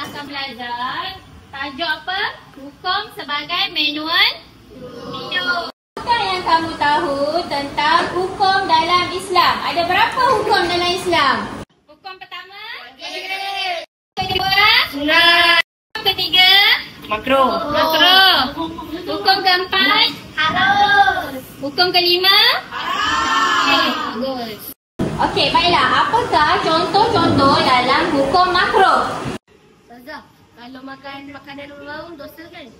kita akan belajar tajuk apa? Hukum sebagai manual hidup. Apakah yang kamu tahu tentang hukum dalam Islam? Ada berapa hukum dalam Islam? Hukum pertama? Wajib. Kedua? Sunnah. Hukum ketiga? Makruh. Makruh. Hukum keempat? Harus. Hukum kelima? Haram. Bagus. Okey, baiklah. Apakah contoh-contoh dalam hukum makruh? Ustazah, kalau makan makanan orang dosa kan?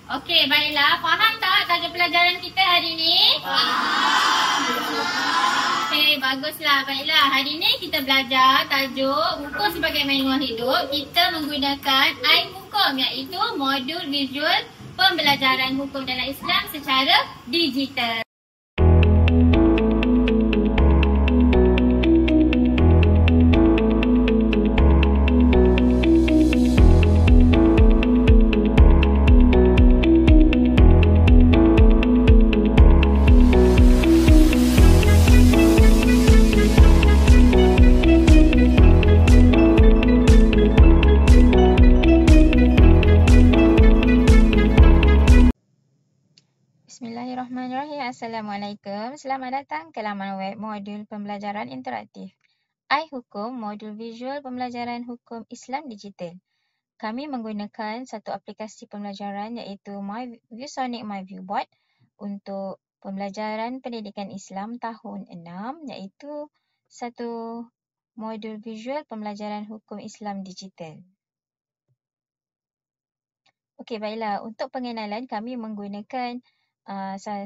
Okey, baiklah. Faham tak tajuk pelajaran kita hari ini? Faham. Okey, baguslah. Baiklah, hari ini kita belajar tajuk hukum sebagai manual hidup. Kita menggunakan iHukum, iaitu modul visual pembelajaran hukum dalam Islam secara digital. Bismillahirrahmanirrahim. Assalamualaikum. Selamat datang ke laman web modul pembelajaran interaktif iHukum, modul visual pembelajaran hukum Islam digital. Kami menggunakan satu aplikasi pembelajaran iaitu ViewSonic MyViewBoard untuk pembelajaran pendidikan Islam tahun 6, iaitu satu modul visual pembelajaran hukum Islam digital. Okey, baiklah. Untuk pengenalan, kami menggunakan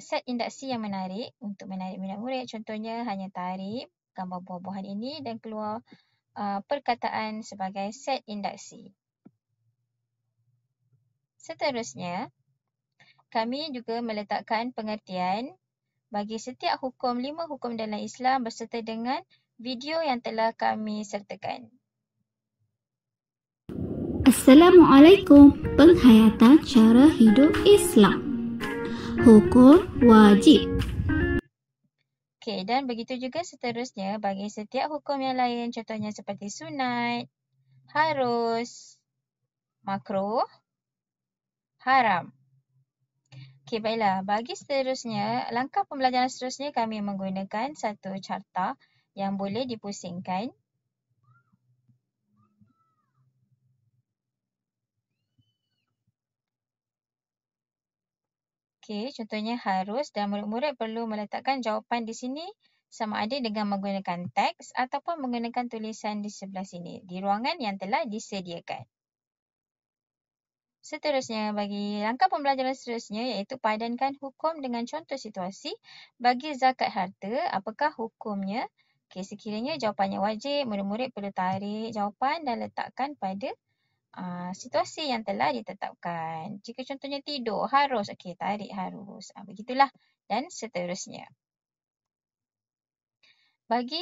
set induksi yang menarik untuk menarik minat murid. Contohnya hanya tarik gambar buah-buahan ini dan keluar perkataan sebagai set induksi. Seterusnya, kami juga meletakkan pengertian bagi setiap hukum, 5 hukum dalam Islam berserta dengan video yang telah kami sertakan. Assalamualaikum. Penghayatan cara hidup Islam. Hukum wajib. Okey, dan begitu juga seterusnya bagi setiap hukum yang lain, contohnya seperti sunat, harus, makruh, haram. Okey, baiklah. Bagi seterusnya, langkah pembelajaran seterusnya kami menggunakan satu carta yang boleh dipusingkan. Okey, contohnya harus dan murid-murid perlu meletakkan jawapan di sini sama ada dengan menggunakan teks ataupun menggunakan tulisan di sebelah sini di ruangan yang telah disediakan. Seterusnya, bagi langkah pembelajaran seterusnya iaitu padankan hukum dengan contoh situasi bagi zakat harta. Apakah hukumnya Okey, sekiranya jawapannya wajib, murid-murid perlu tarik jawapan dan letakkan pada situasi yang telah ditetapkan. Jika contohnya tidur, harus. Okey, tarik harus. Begitulah dan seterusnya. Bagi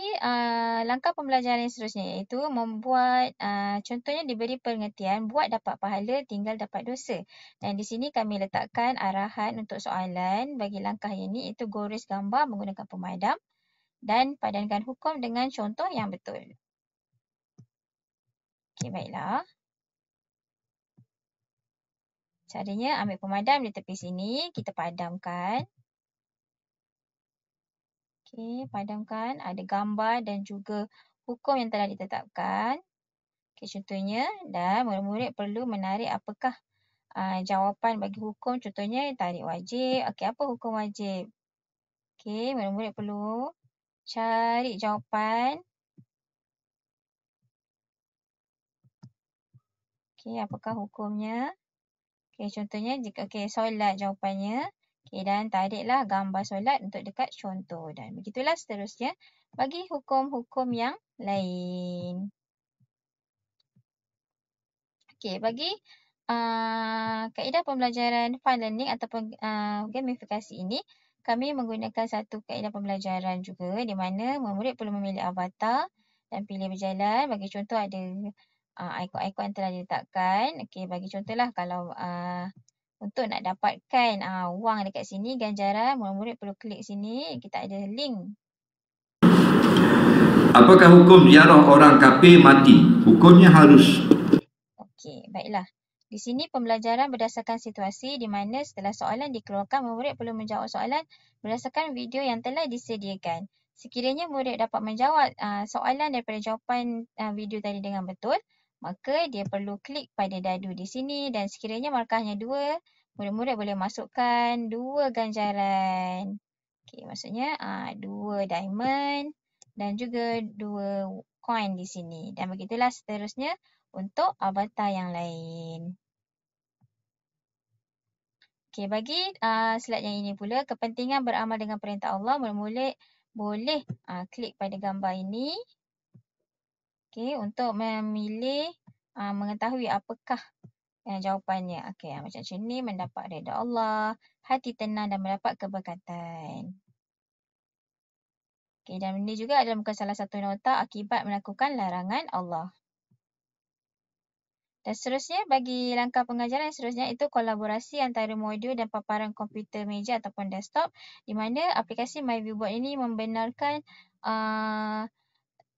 langkah pembelajaran yang seterusnya iaitu membuat, contohnya diberi pengertian, buat dapat pahala, tinggal dapat dosa. Dan di sini kami letakkan arahan untuk soalan bagi langkah ini iaitu gores gambar menggunakan pemadam dan padankan hukum dengan contoh yang betul. Okey, baiklah. Caranya ambil pemadam di tepi sini, kita padamkan. Okey, padamkan. Ada gambar dan juga hukum yang telah ditetapkan. Okey, contohnya dan murid-murid perlu menarik apakah jawapan bagi hukum. Contohnya tarik wajib. Okey, apa hukum wajib? Okey, murid-murid perlu cari jawapan. Okey, apakah hukumnya? Okey, contohnya jika solat jawapannya. Okey, dan tariklah gambar solat untuk dekat contoh. Dan begitulah seterusnya bagi hukum-hukum yang lain. Okey, bagi kaedah pembelajaran fun learning ataupun gamifikasi ini, kami menggunakan satu kaedah pembelajaran juga di mana murid perlu memilih avatar dan pilih berjalan. Bagi contoh ada ikon-ikon yang telah diletakkan. Okey, bagi contohlah kalau untuk nak dapatkan wang dekat sini, ganjaran, murid-murid perlu klik sini. Kita ada link. Apakah hukum ziarah orang kafir mati? Hukumnya harus. Okey, baiklah. Di sini pembelajaran berdasarkan situasi di mana setelah soalan dikeluarkan, murid perlu menjawab soalan berdasarkan video yang telah disediakan. Sekiranya murid dapat menjawab soalan daripada jawapan video tadi dengan betul, maka dia perlu klik pada dadu di sini dan sekiranya markahnya 2, murid-murid boleh masukkan 2 ganjaran. Okey, maksudnya 2 diamond dan juga 2 coin di sini. Dan begitulah seterusnya untuk avatar yang lain. Okey, bagi slide yang ini pula, kepentingan beramal dengan perintah Allah, murid-murid boleh klik pada gambar ini. Okey, untuk memilih mengetahui apakah jawapannya. Okey, macam ni, mendapat redha Allah, hati tenang dan mendapat keberkatan. Okey, dan ini juga adalah bukan salah satu nota akibat melakukan larangan Allah. Dan seterusnya, bagi langkah pengajaran yang seterusnya itu kolaborasi antara modul dan paparan komputer meja ataupun desktop di mana aplikasi MyViewBoard ini membenarkan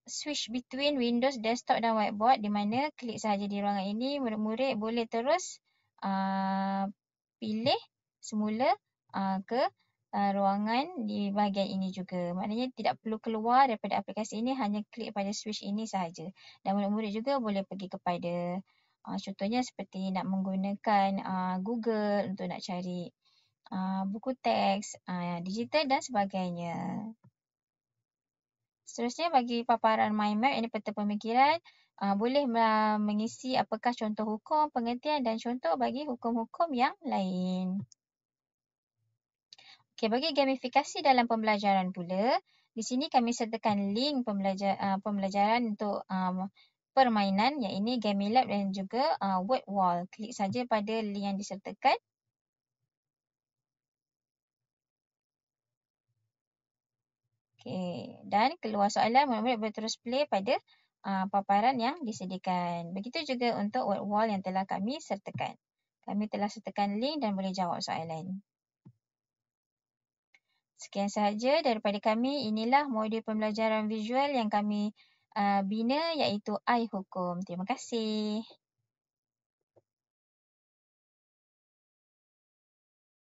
switch between Windows desktop dan whiteboard di mana klik sahaja di ruangan ini, murid-murid boleh terus pilih semula ke ruangan di bahagian ini juga. Maknanya tidak perlu keluar daripada aplikasi ini, hanya klik pada switch ini sahaja. Dan murid-murid juga boleh pergi kepada contohnya seperti nak menggunakan Google untuk nak cari buku teks, digital dan sebagainya. Seterusnya bagi paparan mind map, ini peta pemikiran, boleh mengisi apakah contoh hukum, pengertian dan contoh bagi hukum-hukum yang lain. Okey, bagi gamifikasi dalam pembelajaran pula, di sini kami sertakan link pembelajaran untuk permainan yang ini GamiLab dan juga word wall. Klik saja pada link yang disertakan. Okey, dan keluar soalan, murid-murid boleh terus play pada paparan yang disediakan. Begitu juga untuk word wall yang telah kami sertakan. Kami telah sertakan link dan boleh jawab soalan. Sekian sahaja daripada kami. Inilah modul pembelajaran visual yang kami bina iaitu iHukum. Terima kasih.